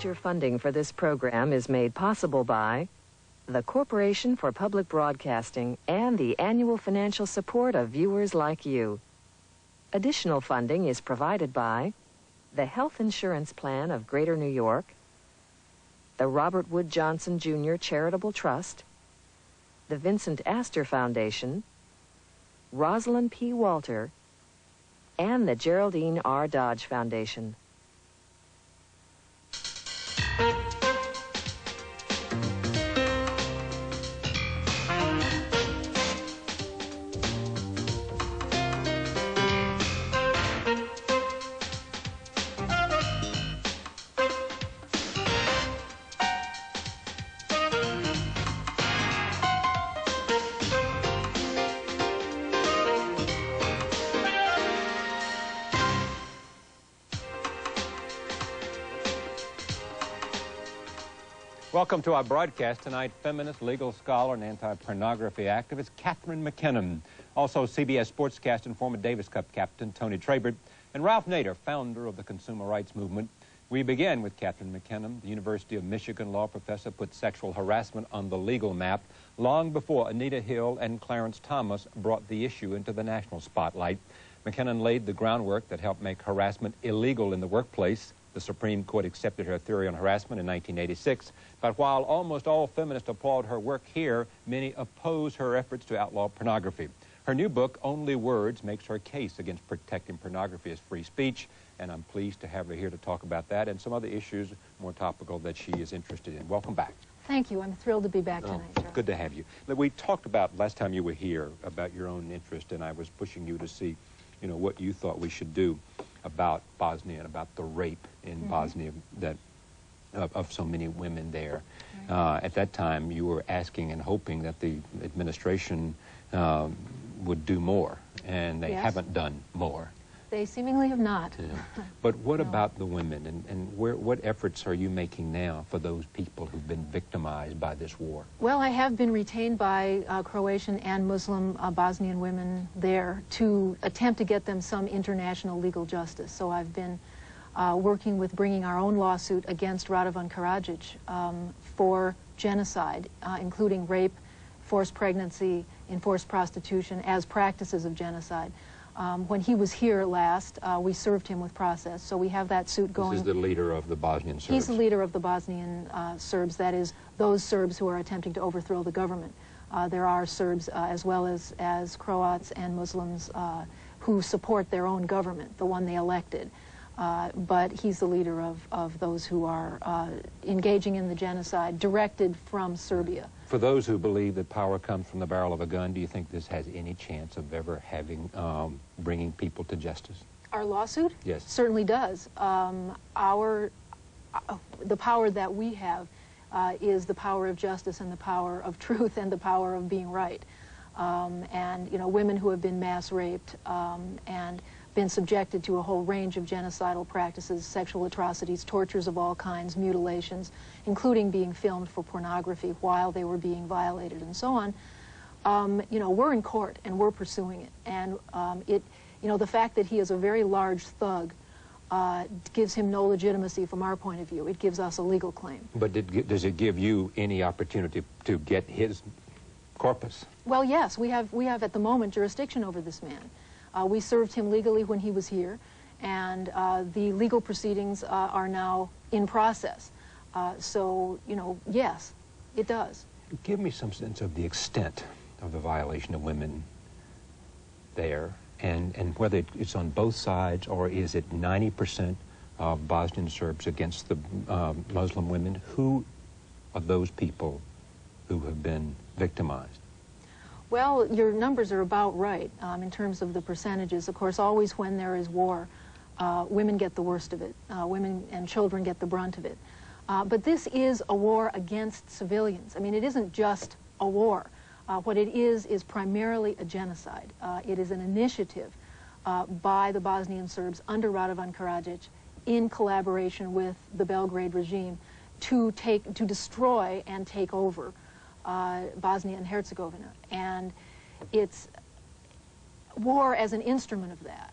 Major funding for this program is made possible by the Corporation for Public Broadcasting and the annual financial support of viewers like you. Additional funding is provided by the Health Insurance Plan of Greater New York, the Robert Wood Johnson Jr. Charitable Trust, the Vincent Astor Foundation, Rosalind P. Walter, and the Geraldine R. Dodge Foundation. Welcome to our broadcast tonight. Feminist, legal scholar, and anti-pornography activist Catharine MacKinnon. Also CBS sportscaster and former Davis Cup captain Tony Trabert. And Ralph Nader, founder of the Consumer Rights Movement. We begin with Catharine MacKinnon. The University of Michigan law professor put sexual harassment on the legal map long before Anita Hill and Clarence Thomas brought the issue into the national spotlight. MacKinnon laid the groundwork that helped make harassment illegal in the workplace. The Supreme Court accepted her theory on harassment in 1986, but while almost all feminists applaud her work here, many oppose her efforts to outlaw pornography. Her new book, Only Words, makes her case against protecting pornography as free speech, and I'm pleased to have her here to talk about that and some other issues more topical that she is interested in. Welcome back. Thank you. I'm thrilled to be back tonight, Charles. Good to have you. We talked about, last time you were here, about your own interest, and I was pushing you to see, you know, what you thought we should do about Bosnia and about the rape in Bosnia that of so many women there. Right. At that time, you were asking and hoping that the administration would do more, and they haven't done more. They seemingly have not. Yeah. But what about the women, and what efforts are you making now for those people who've been victimized by this war? Well, I have been retained by Croatian and Muslim Bosnian women there to attempt to get them some international legal justice. So I've been working with bringing our own lawsuit against Radovan Karadzic for genocide, including rape, forced pregnancy, enforced prostitution as practices of genocide. When he was here last, we served him with process, so we have that suit going. This is the leader of the Bosnian Serbs. He's the leader of the Bosnian Serbs, that is, those Serbs who are attempting to overthrow the government. There are Serbs as well as Croats and Muslims who support their own government, the one they elected. But he's the leader of those who are engaging in the genocide directed from Serbia. For those who believe that power comes from the barrel of a gun, do you think this has any chance of ever having, bringing people to justice? Our lawsuit? Yes. Certainly does. The power that we have is the power of justice and the power of truth and the power of being right. And, you know, women who have been mass raped and been subjected to a whole range of genocidal practices, sexual atrocities, tortures of all kinds, mutilations, including being filmed for pornography while they were being violated and so on. You know, we're in court and we're pursuing it. And you know, the fact that he is a very large thug gives him no legitimacy from our point of view. It gives us a legal claim. But does it give you any opportunity to get his corpus? Well, yes, we have at the moment jurisdiction over this man. We served him legally when he was here, and the legal proceedings are now in process. So, you know, yes, it does. Give me some sense of the extent of the violation of women there, and whether it's on both sides, or is it 90% of Bosnian Serbs against the Muslim women? Who are those people who have been victimized? Well, your numbers are about right in terms of the percentages. Of course, always when there is war, women get the worst of it. Women and children get the brunt of it. But this is a war against civilians. I mean, it isn't just a war. What it is primarily a genocide. It is an initiative by the Bosnian Serbs under Radovan Karadzic in collaboration with the Belgrade regime to destroy and take over Bosnia and Herzegovina, and it's war as an instrument of that.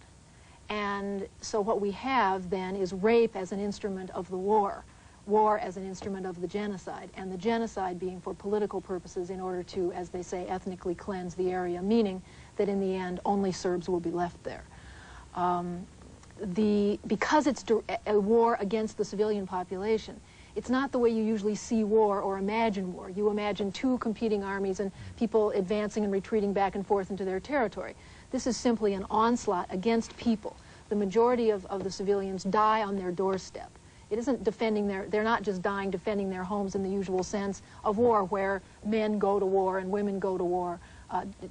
And so what we have then is rape as an instrument of the war, war as an instrument of the genocide, and the genocide being for political purposes in order to, as they say, ethnically cleanse the area, meaning that in the end only Serbs will be left there. Because it's a war against the civilian population, it's not the way you usually see war or imagine war. You imagine two competing armies and people advancing and retreating back and forth into their territory. This is simply an onslaught against people. The majority of the civilians die on their doorstep. It isn't defending they're not just dying defending their homes in the usual sense of war, where men go to war and women go to war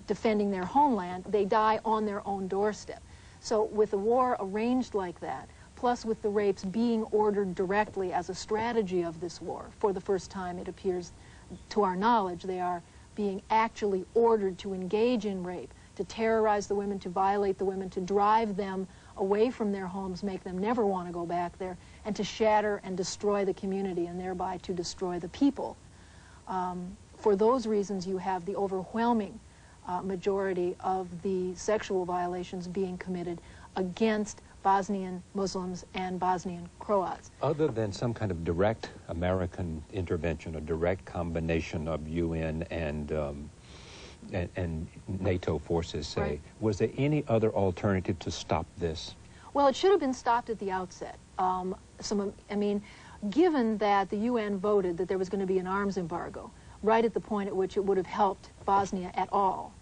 defending their homeland. They die on their own doorstep. So with a war arranged like that, plus with the rapes being ordered directly as a strategy of this war, for the first time it appears to our knowledge they are being actually ordered to engage in rape, to terrorize the women, to violate the women, to drive them away from their homes, make them never want to go back there, and to shatter and destroy the community and thereby to destroy the people. For those reasons, you have the overwhelming majority of the sexual violations being committed against Bosnian Muslims and Bosnian Croats. Other than some kind of direct American intervention, a direct combination of UN and NATO forces, say, right. Was there any other alternative to stop this? Well, it should have been stopped at the outset. I mean, given that the UN voted that there was going to be an arms embargo, right at the point at which it would have helped Bosnia at all,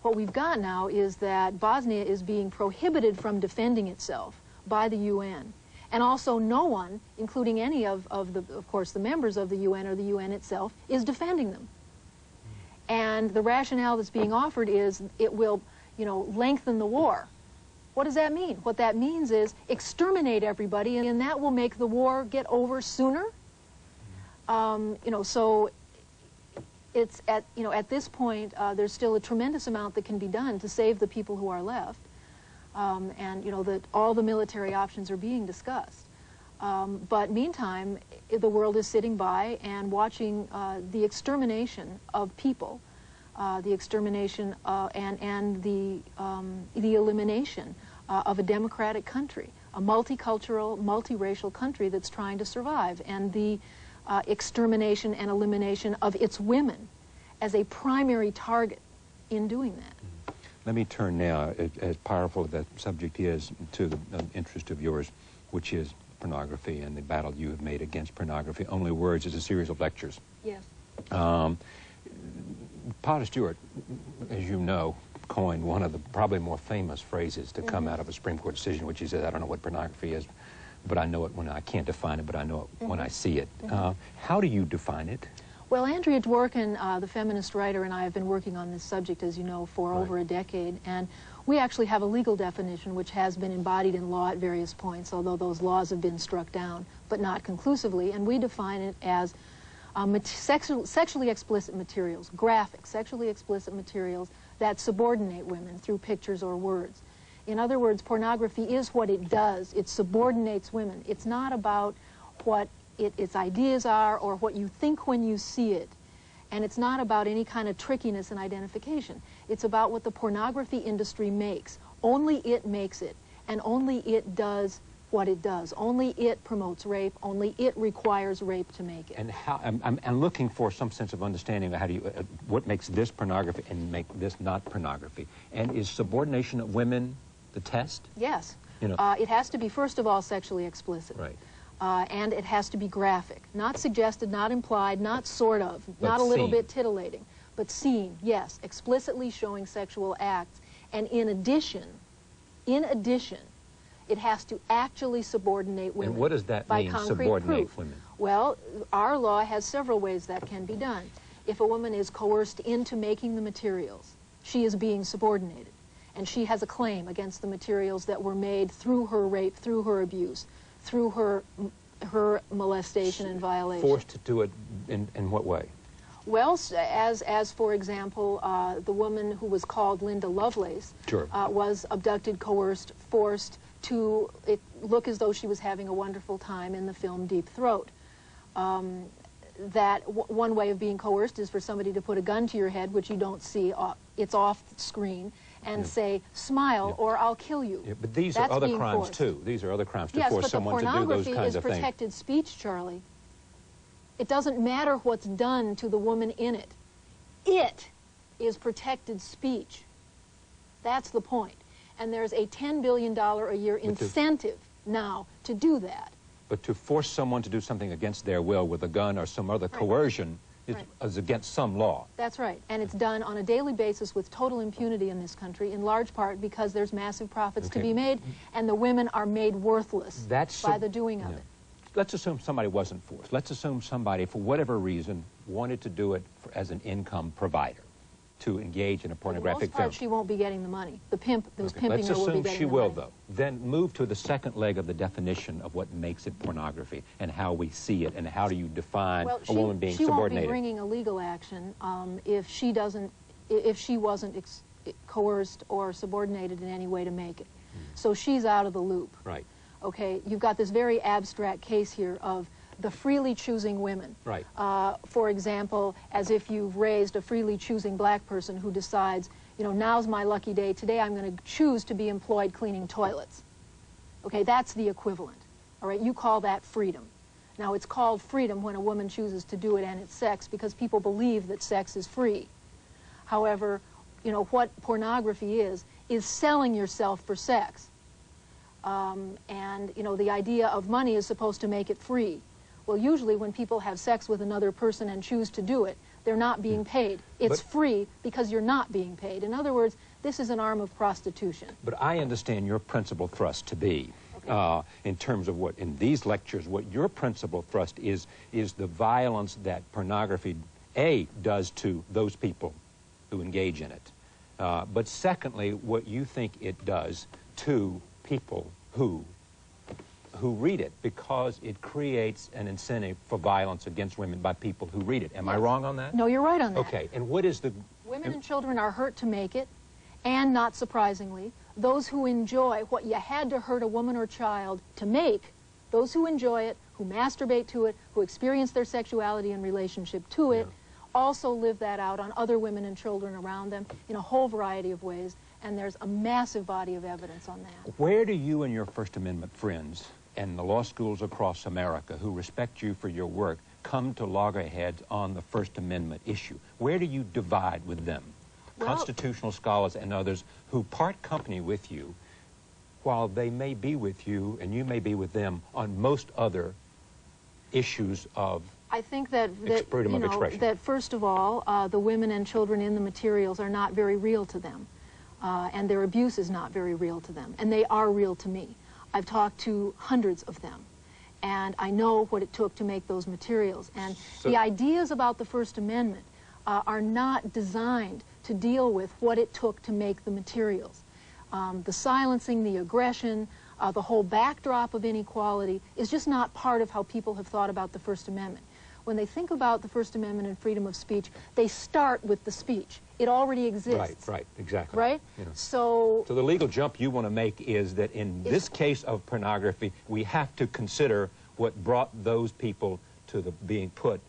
what we've got now is that Bosnia is being prohibited from defending itself by the UN. And also no one, including any of course, the members of the UN or the UN itself, is defending them. And the rationale that's being offered is it will, lengthen the war. What does that mean? What that means is exterminate everybody, and that will make the war get over sooner. So it's at this point, there's still a tremendous amount that can be done to save the people who are left. That all the military options are being discussed. But meantime, the world is sitting by and watching the extermination of people, the extermination and the elimination of a democratic country, a multicultural, multiracial country that's trying to survive, and the extermination and elimination of its women as a primary target in doing that. Let me turn now, as powerful as that subject is, to the interest of yours, which is pornography and the battle you have made against pornography. Only Words is a series of lectures. Yes. Potter Stewart, as you know, coined one of the probably more famous phrases to come out of a Supreme Court decision, which he says, I don't know what pornography is, but I know it when I can't define it, but I know it when I see it. How do you define it? Well, Andrea Dworkin, the feminist writer, and I have been working on this subject, as you know, for over a decade, and we actually have a legal definition which has been embodied in law at various points, although those laws have been struck down, but not conclusively, and we define it as sexually explicit materials, graphic, sexually explicit materials that subordinate women through pictures or words. In other words, pornography is what it does. It subordinates women. It's not about what its ideas are or what you think when you see it. And it's not about any kind of trickiness and identification. It's about what the pornography industry makes. Only it makes it, and only it does what it does. Only it promotes rape. Only it requires rape to make it. And how? I'm looking for some sense of understanding of how do you, what makes this pornography and make this not pornography. And is subordination of women the test? Yes. It has to be, first of all, sexually explicit. Right. And it has to be graphic. Not suggested, not implied, not sort of, but not a little seen. bit titillating, but seen, yes, explicitly showing sexual acts. And in addition, it has to actually subordinate women. And what does that mean, subordinate proof. women? Well, our law has several ways that can be done. If a woman is coerced into making the materials, she is being subordinated. And she has a claim against the materials that were made through her rape, through her abuse, through her molestation and violation. Forced to do it in what way? Well, as for example, the woman who was called Linda Lovelace Sure. Was abducted, coerced, forced to look as though she was having a wonderful time in the film Deep Throat. One way of being coerced is for somebody to put a gun to your head, which you don't see, it's off screen, and say, smile or I'll kill you. Yeah, but these That's are other being crimes forced. too. These are other crimes to yes, force but someone to do those kinds of pornography is things. protected speech, Charlie. It doesn't matter what's done to the woman in it. It is protected speech. That's the point. And there's a $10 billion a year incentive now to do that. But to force someone to do something against their will with a gun or some other coercion is against some law. That's right. And it's done on a daily basis with total impunity in this country, in large part because there's massive profits to be made, and the women are made worthless by the doing of it. Let's assume somebody wasn't forced. Let's assume somebody, for whatever reason, wanted to do it as an income provider, to engage in a pornographic film. For the most part, she won't be getting the money. The pimp who's pimping her will be getting the money. Let's assume she will, though. Then move to the second leg of the definition of what makes it pornography and how we see it and how do you define a woman being subordinated. She won't be bringing a legal action if she wasn't coerced or subordinated in any way to make it. So she's out of the loop. Right. Okay, you've got this very abstract case here of the freely choosing women. Right. For example, as if you've raised a freely choosing black person who decides, you know, now's my lucky day, today I'm going to choose to be employed cleaning toilets. Okay, that's the equivalent. All right, you call that freedom. Now, it's called freedom when a woman chooses to do it and it's sex because people believe that sex is free. However, you know, what pornography is selling yourself for sex. And, you know, the idea of money is supposed to make it free. Well, usually when people have sex with another person and choose to do it, they're not being paid. It's free because you're not being paid. In other words, this is an arm of prostitution. But I understand your principal thrust to be, in terms of what, in these lectures, what your principal thrust is the violence that pornography, A, does to those people who engage in it. But secondly, what you think it does to people who read it, because it creates an incentive for violence against women by people who read it. Am I wrong on that? No, you're right on that. Okay, and what is the... Women and children are hurt to make it, and not surprisingly, those who enjoy what you had to hurt a woman or child to make, those who enjoy it, who masturbate to it, who experience their sexuality in relationship to it, also live that out on other women and children around them in a whole variety of ways, and there's a massive body of evidence on that. Where do you and your First Amendment friends and the law schools across America who respect you for your work come to loggerheads on the First Amendment issue? Where do you divide with them? Well, constitutional scholars and others who part company with you, while they may be with you and you may be with them on most other issues of I think that freedom of expression. That first of all, the women and children in the materials are not very real to them, and their abuse is not very real to them, and they are real to me. I've talked to hundreds of them, and I know what it took to make those materials. And the ideas about the First Amendment are not designed to deal with what it took to make the materials. The silencing, the aggression, the whole backdrop of inequality is just not part of how people have thought about the First Amendment. When they think about the First Amendment and freedom of speech, they start with the speech. It already exists. Right, exactly. Right? You know. So the legal jump you want to make is that in this case of pornography, we have to consider what brought those people to being put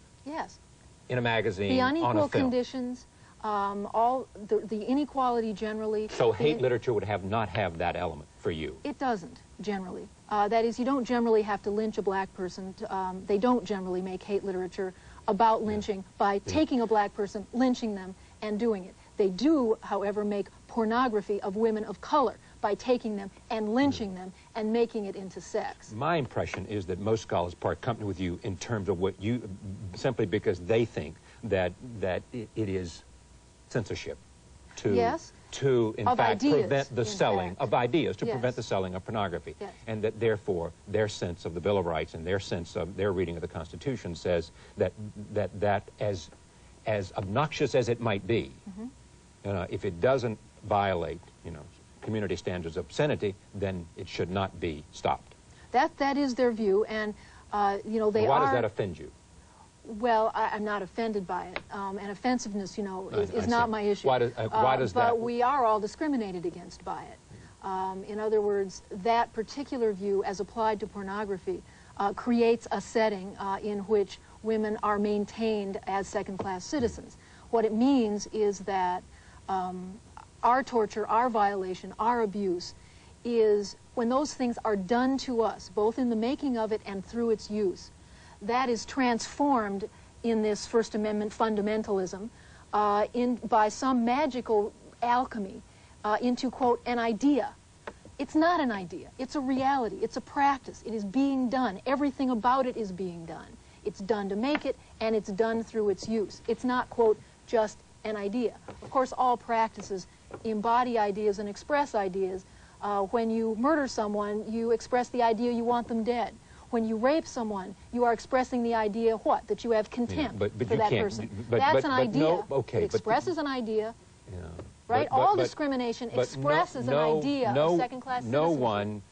in a magazine, the unequal on a film. Conditions, all the inequality generally. So hate literature would not have that element for you? It doesn't, generally. That is, you don't generally have to lynch a black person. They don't generally make hate literature about lynching by taking a black person, lynching them, and doing it. They do, however, make pornography of women of color by taking them and lynching them and making it into sex. My impression is that most scholars part company with you in terms of what you, simply because they think that it is censorship to in fact prevent the selling of ideas, to prevent the selling of pornography, and that therefore their sense of the Bill of Rights and their sense of their reading of the Constitution says that as obnoxious as it might be, if it doesn't violate, community standards of obscenity, then it should not be stopped. That is their view, and they are. Why does that offend you? Well, I'm not offended by it, and offensiveness, is not my issue. Why does that? But we are all discriminated against by it. In other words, that particular view, as applied to pornography, creates a setting in which women are maintained as second-class citizens. What it means is that our torture, our violation, our abuse is when those things are done to us, both in the making of it and through its use, that is transformed in this First Amendment fundamentalism by some magical alchemy into, quote, an idea. It's not an idea. It's a reality. It's a practice. It is being done. Everything about it is being done. It's done to make it, and it's done through its use. It's not, quote, just an idea. Of course, all practices embody ideas and express ideas. When you murder someone, you express the idea you want them dead. When you rape someone, you are expressing the idea, what? That you have contempt for that person. That's an idea. No, okay, it expresses an idea, yeah, right? All discrimination expresses an idea of second-class citizenship. No one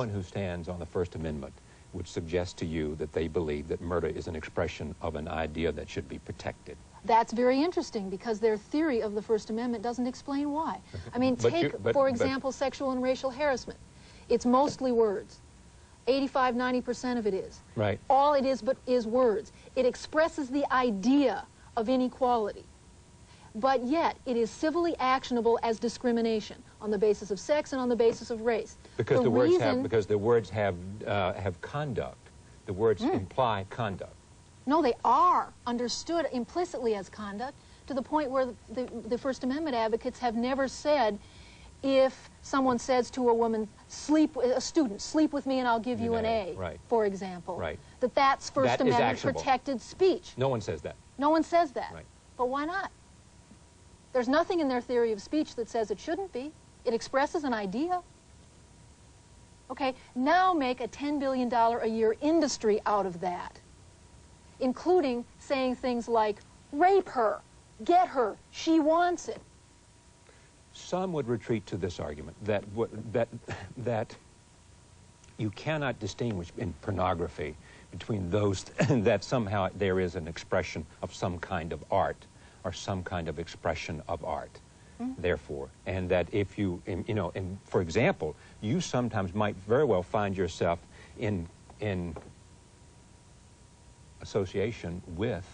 who stands on the First Amendment would suggest to you that they believe that murder is an expression of an idea that should be protected. That's very interesting, because their theory of the First Amendment doesn't explain why. I mean, for example, sexual and racial harassment. It's mostly words. 85–90% of it is. Right. All it is words. It expresses the idea of inequality. But yet, it is civilly actionable as discrimination on the basis of sex and on the basis of race. Because the words have conduct. The words imply conduct. No, they are understood implicitly as conduct, to the point where the First Amendment advocates have never said, if someone says to a woman, a student, sleep with me and I'll give you an A, right, for example, right, that's First Amendment protected speech. No one says that. No one says that. Right. But why not? There's nothing in their theory of speech that says it shouldn't be. It expresses an idea. Okay, now make a $10 billion a year industry out of that, including saying things like, rape her, get her, she wants it. Some would retreat to this argument that you cannot distinguish in pornography between those that somehow there is an expression of some kind of art or some kind of expression of art. Therefore, and that if you, and for example, you sometimes might very well find yourself in association with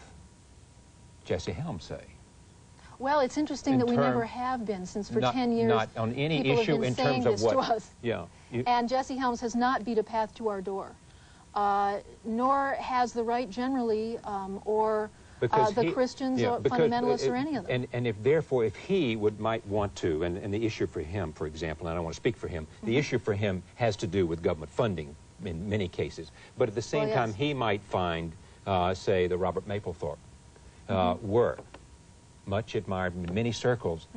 Jesse Helms, say. Well, it's interesting that we never have been, since for 10 years not on any people issue have been in saying terms of this what, to us. Yeah. And Jesse Helms has not beat a path to our door, nor has the right generally, or the Christians or fundamentalists or any of them. And if therefore, if he might want to, and the issue for him, for example, and I don't want to speak for him, the issue for him has to do with government funding in many cases. But at the same time, he might find, say, the Robert Mapplethorpe work, much admired in many circles,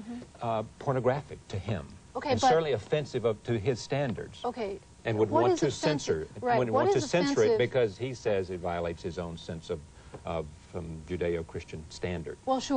pornographic to him, and certainly offensive to his standards. Okay. And would want to censor, right. it because he says it violates his own sense of Judeo-Christian standard. Well, sure.